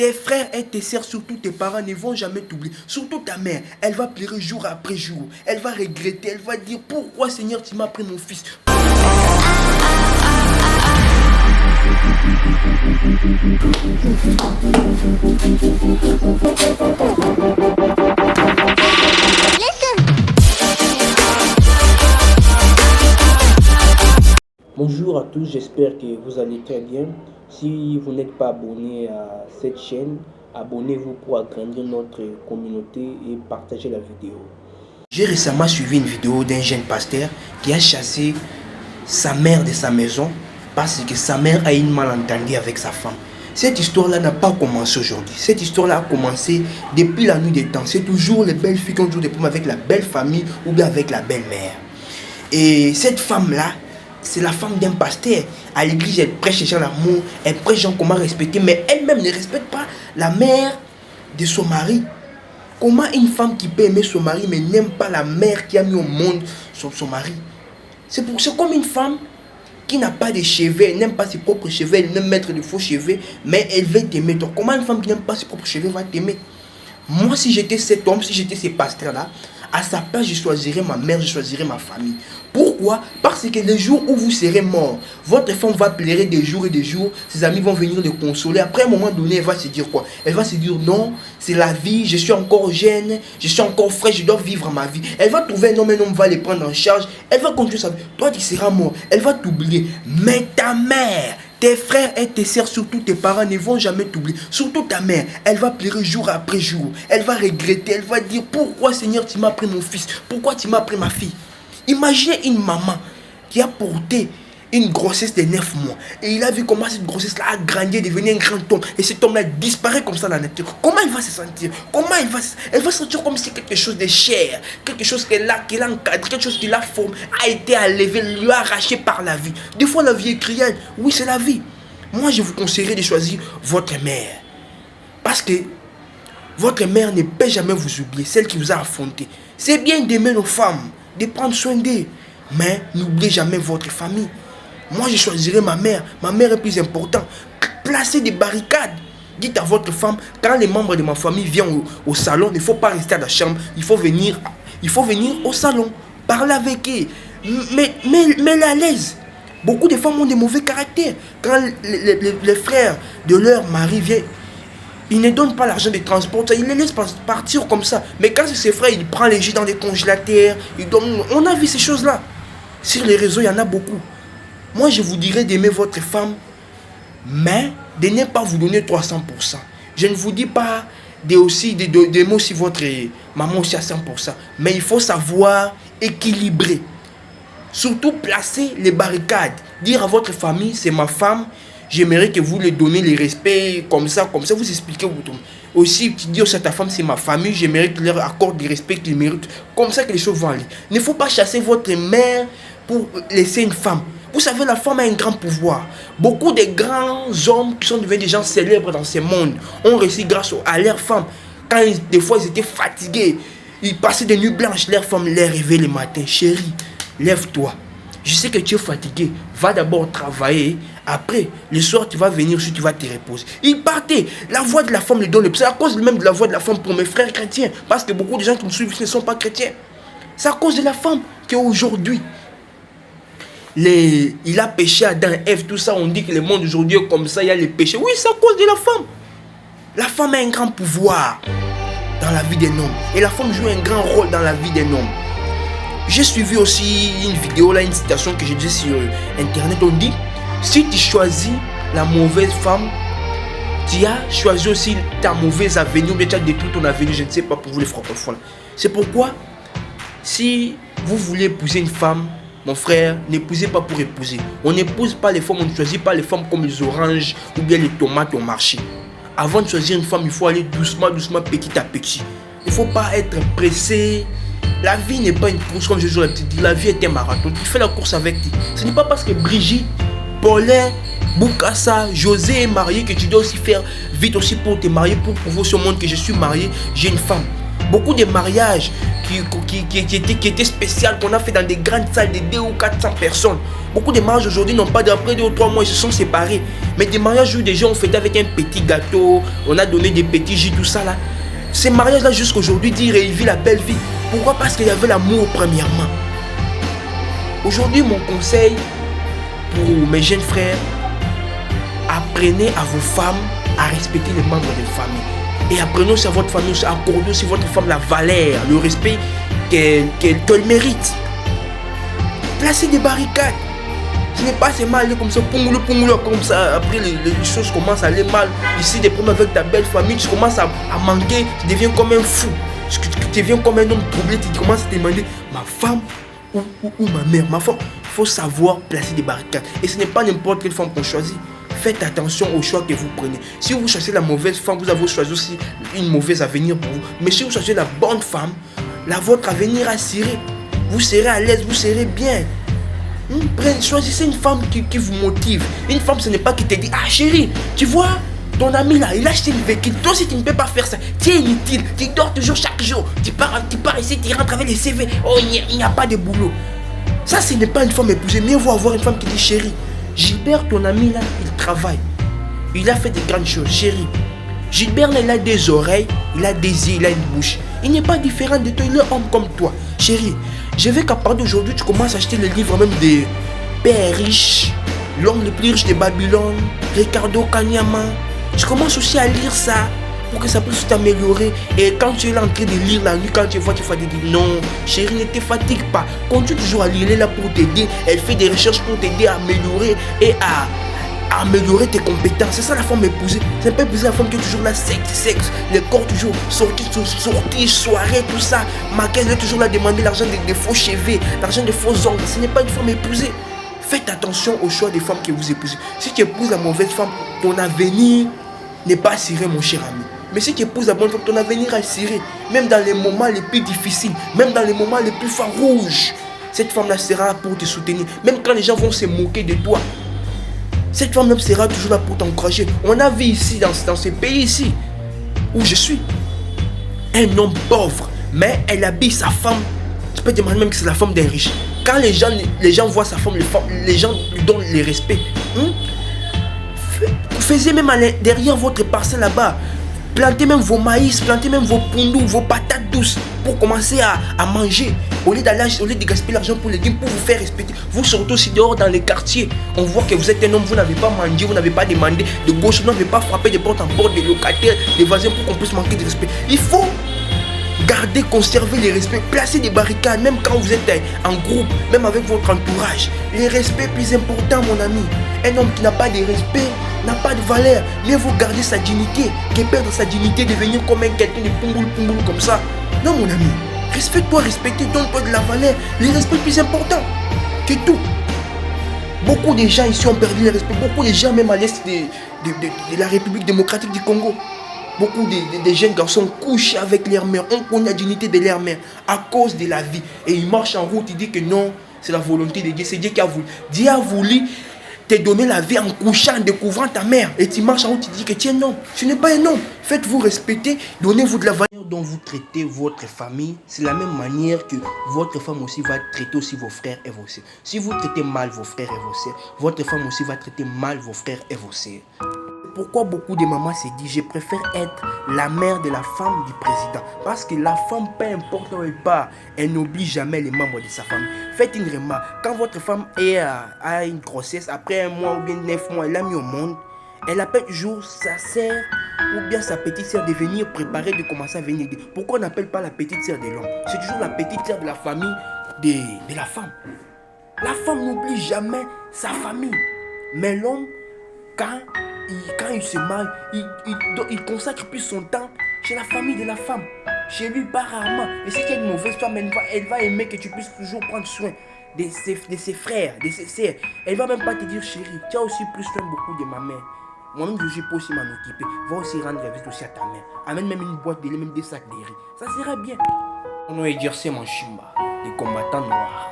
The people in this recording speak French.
Tes frères et tes sœurs, surtout tes parents, ne vont jamais t'oublier. Surtout ta mère, elle va pleurer jour après jour. Elle va regretter, elle va dire pourquoi Seigneur tu m'as pris mon fils. Bonjour à tous, j'espère que vous allez très bien. Si vous n'êtes pas abonné à cette chaîne, abonnez-vous pour agrandir notre communauté et partager la vidéo. J'ai récemment suivi une vidéo d'un jeune pasteur qui a chassé sa mère de sa maison parce que sa mère a une malentendu avec sa femme. Cette histoire-là n'a pas commencé aujourd'hui. Cette histoire-là a commencé depuis la nuit des temps. C'est toujours les belles filles qui ont toujours des problèmes avec la belle famille ou bien avec la belle-mère. Et cette femme-là, c'est la femme d'un pasteur. À l'église, elle prêche les gens l'amour, elle prêche les gens comment respecter, mais elle-même ne respecte pas la mère de son mari. Comment une femme qui peut aimer son mari, mais n'aime pas la mère qui a mis au monde son mari? C'est comme une femme qui n'a pas de cheveux, elle n'aime pas ses propres cheveux, elle n'aime mettre de faux cheveux, mais elle veut t'aimer. Donc comment une femme qui n'aime pas ses propres cheveux va t'aimer? Moi, si j'étais cet homme, si j'étais ce pasteur-là, à sa place, je choisirais ma mère, je choisirais ma famille. Pourquoi? Parce que le jour où vous serez mort, votre femme va pleurer des jours et des jours, ses amis vont venir le consoler. Après un moment donné, elle va se dire quoi? Elle va se dire non, c'est la vie, je suis encore jeune, je suis encore frais, je dois vivre ma vie. Elle va trouver un homme va les prendre en charge, elle va continuer sa vie. Toi, tu seras mort, elle va t'oublier. Mais ta mère, tes frères et tes sœurs, surtout tes parents, ne vont jamais t'oublier. Surtout ta mère, elle va pleurer jour après jour. Elle va regretter, elle va dire pourquoi Seigneur tu m'as pris mon fils, pourquoi tu m'as pris ma fille. Imaginez une maman qui a porté une grossesse de 9 mois et il a vu comment cette grossesse-là a grandi, devenu un grand homme et cet homme-là disparaît comme ça dans la nature. Comment elle va se sentir? Elle va se sentir comme si quelque chose de cher, quelque chose qu'elle a encadré, quelque chose qui l'a formé, a été enlevé, lui arraché par la vie. Des fois la vie est cruelle, oui c'est la vie. Moi je vous conseillerais de choisir votre mère. Parce que votre mère ne peut jamais vous oublier, celle qui vous a affronté. C'est bien d'aimer nos femmes, de prendre soin d'eux, mais n'oubliez jamais votre famille. Moi je choisirais ma mère est plus importante. Placez des barricades. Dites à votre femme, quand les membres de ma famille viennent au salon, il ne faut pas rester à la chambre, il faut venir au salon, parler avec eux, mais à l'aise. Beaucoup de femmes ont des mauvais caractères. Quand les frères de leur mari viennent, ils ne donnent pas l'argent de transport, ils les laissent partir comme ça. Mais quand c'est ses frères, il prend les jus dans les congélateurs. On a vu ces choses-là. Sur les réseaux, il y en a beaucoup. Moi, je vous dirais d'aimer votre femme, mais de ne pas vous donner 300%. Je ne vous dis pas d'aimer aussi votre maman aussi à 100%. Mais il faut savoir équilibrer. Surtout placer les barricades. Dire à votre famille, c'est ma femme. J'aimerais que vous lui donnez les respects comme ça, vous expliquez aussi, tu dis aussi à ta femme, c'est ma famille, j'aimerais que leur accorde des respects qu'ils méritent, comme ça que les choses vont aller. Il ne faut pas chasser votre mère pour laisser une femme. Vous savez, la femme a un grand pouvoir. Beaucoup de grands hommes qui sont devenus des gens célèbres dans ce monde ont réussi grâce à leur femme. Quand des fois ils étaient fatigués, ils passaient des nuits blanches, leur femme les réveillait le matin. Chérie, lève-toi. Je sais que tu es fatigué, va d'abord travailler. Après, le soir, tu vas venir, tu vas te reposer. Il partait. La voix de la femme le donne. C'est à cause même de la voix de la femme pour mes frères chrétiens. Parce que beaucoup de gens qui me suivent ne sont pas chrétiens. C'est à cause de la femme qu'aujourd'hui, il a péché Adam, Ève, tout ça. On dit que le monde aujourd'hui est comme ça, il y a les péchés. Oui, c'est à cause de la femme. La femme a un grand pouvoir dans la vie d'un homme. Et la femme joue un grand rôle dans la vie d'un homme. J'ai suivi aussi une vidéo, là, une citation que j'ai dit sur internet. On dit, si tu choisis la mauvaise femme, tu as choisi aussi ta mauvaise avenir, ou bien tu as détruit ton avenir, je ne sais pas pour vous les francophones. C'est pourquoi, si vous voulez épouser une femme, mon frère, n'épousez pas pour épouser. On n'épouse pas les femmes, on ne choisit pas les femmes comme les oranges ou bien les tomates au marché. Avant de choisir une femme, il faut aller doucement, petit à petit. Il ne faut pas être pressé. La vie n'est pas une course, comme Jésus l'a dit. La vie est un marathon. Tu fais la course avec lui. Ce n'est pas parce que Brigitte, Paulin, Boukassa, José est marié que tu dois aussi faire vite aussi pour te marier, pour prouver au monde que je suis marié, j'ai une femme. Beaucoup de mariages qui étaient spéciaux, qu'on a fait dans des grandes salles de 200 ou 400 personnes. Beaucoup de mariages aujourd'hui n'ont pas d'après 2 ou 3 mois, ils se sont séparés. Mais des mariages où des gens ont fêté avec un petit gâteau, on a donné des petits jus, tout ça là. Ces mariages-là, jusqu'aujourd'hui, dire il vit la belle vie. Pourquoi? Parce qu'il y avait l'amour premièrement. Aujourd'hui, mon conseil pour mes jeunes frères, apprenez à vos femmes à respecter les membres de famille. Et apprenez aussi à votre famille, accordez aussi à votre femme la valeur, le respect qu'elle mérite. Placez des barricades. Ce n'est pas seulement aller comme ça, pongolo, comme ça. Après, les choses commencent à aller mal. Ici, des problèmes avec ta belle famille, tu commences à manquer, tu deviens comme un fou. Tu deviens comme un homme troublé, tu commences à te demander, ma femme ou ma mère, ma femme. Il faut savoir placer des barricades. Et ce n'est pas n'importe quelle femme qu'on choisit. Faites attention au choix que vous prenez. Si vous choisissez la mauvaise femme, vous avez choisi aussi une mauvaise avenir pour vous. Mais si vous choisissez la bonne femme, votre avenir assuré. Vous serez à l'aise, vous serez bien. Choisissez une femme qui vous motive. Une femme, ce n'est pas qui te dit, ah chérie, tu vois, ton ami là, il a acheté une véhicule. Toi aussi, tu ne peux pas faire ça. Tu es inutile. Tu dors toujours chaque jour. Tu pars ici, tu rentres avec les CV. Oh, il n'y a pas de boulot. Ça, ce n'est pas une femme épousée. Mieux vaut avoir une femme qui dit, chérie, Gilbert, ton ami là, il travaille. Il a fait de grandes choses, chérie. Gilbert là, il a des oreilles, il a des yeux, il a une bouche. Il n'est pas différent de toi, il est homme comme toi. Chérie, je veux qu'à partir d'aujourd'hui, tu commences à acheter les livres même des pères riches, l'homme le plus riche de Babylone, Ricardo Kanyama. Tu commences aussi à lire ça pour que ça puisse t'améliorer. Et quand tu es là en train de lire la nuit, quand tu vois, tu vas te dire non, chérie, ne te fatigue pas. Continue toujours à lire, elle est là pour t'aider. Elle fait des recherches pour t'aider à améliorer et à améliorer tes compétences. C'est ça la femme épousée. C'est pas épouser la femme qui est toujours là, sexe, le corps toujours sorti, soirée, tout ça. Maquillage, elle est toujours là, demander l'argent des faux cheveux, l'argent des faux ongles. Ce n'est pas une femme épousée. Faites attention au choix des femmes que vous épousez. Si tu épouses la mauvaise femme, ton avenir n'est pas assuré, mon cher ami. Mais si tu épouses la bonne femme, ton avenir est assuré. Même dans les moments les plus difficiles, même dans les moments les plus farouches, cette femme-là sera là pour te soutenir. Même quand les gens vont se moquer de toi, cette femme-là sera toujours là pour t'encourager. On a vu ici, dans ce pays ici, où je suis, un homme pauvre, mais elle habille sa femme. Tu peux demander même que c'est la femme d'un riche. Quand les gens voient sa femme, les gens lui donnent le respect. Faisiez même derrière votre parcelle là-bas. Plantez même vos maïs, plantez même vos pondous, vos patates douces pour commencer à manger. Au lieu de gaspiller l'argent pour les légumes, pour vous faire respecter. Vous sortez aussi dehors dans les quartiers. On voit que vous êtes un homme, vous n'avez pas mangé, vous n'avez pas demandé de gauche, vous n'avez pas frappé de porte en porte des locataires, des voisins pour qu'on puisse manquer de respect. Il faut garder, conserver les respects, placer des barricades, même quand vous êtes en groupe, même avec votre entourage. Les respects plus importants, mon ami. Un homme qui n'a pas de respect n'a pas de valeur. Mieux vaut garder sa dignité que perdre sa dignité, devenir comme un quelqu'un de pungoul comme ça. Non, mon ami. Respecte-toi, donne-toi de la valeur. Les respects plus importants que tout. Beaucoup de gens ici ont perdu le respect. Beaucoup de gens, même à l'est de la République démocratique du Congo. Beaucoup de jeunes garçons couchent avec leur mère. On connaît la dignité de leur mère à cause de la vie. Et ils marchent en route, ils disent que non, c'est la volonté de Dieu. C'est Dieu qui a voulu. Dieu a voulu te donner la vie en couchant, en découvrant ta mère. Et tu marches en route, tu dis que tu es un homme. Tu n'es pas un homme. Faites-vous respecter, donnez-vous de la valeur. Dont vous traitez votre famille, c'est la même manière que votre femme aussi va traiter aussi vos frères et vos sœurs. Si vous traitez mal vos frères et vos sœurs, votre femme aussi va traiter mal vos frères et vos sœurs. Pourquoi beaucoup de mamans se disent je préfère être la mère de la femme du président? Parce que la femme, peu importe où elle part, elle n'oublie jamais les membres de sa famille. Faites une remarque, quand votre femme a une grossesse, après 1 mois ou bien 9 mois, elle l'a mis au monde, elle appelle toujours sa sœur ou bien sa petite sœur de venir préparer, de commencer à venir aider. Pourquoi on n'appelle pas la petite sœur de l'homme? C'est toujours la petite sœur de la famille de la femme. La femme n'oublie jamais sa famille. Mais l'homme, quand il se marie, il consacre plus son temps chez la famille de la femme. Chez lui, pas rarement. Et si tu es une mauvaise femme, elle va aimer que tu puisses toujours prendre soin de ses frères, de ses sœurs. Elle va même pas te dire chérie, tu as aussi pris soin beaucoup de ma mère. Moi-même, je peux aussi m'en occuper. Va aussi rendre la visite aussi à ta mère. Amène même une boîte de lait, même des sacs de riz. Ça sera bien. On va exercer mon chimba, des combattants noirs.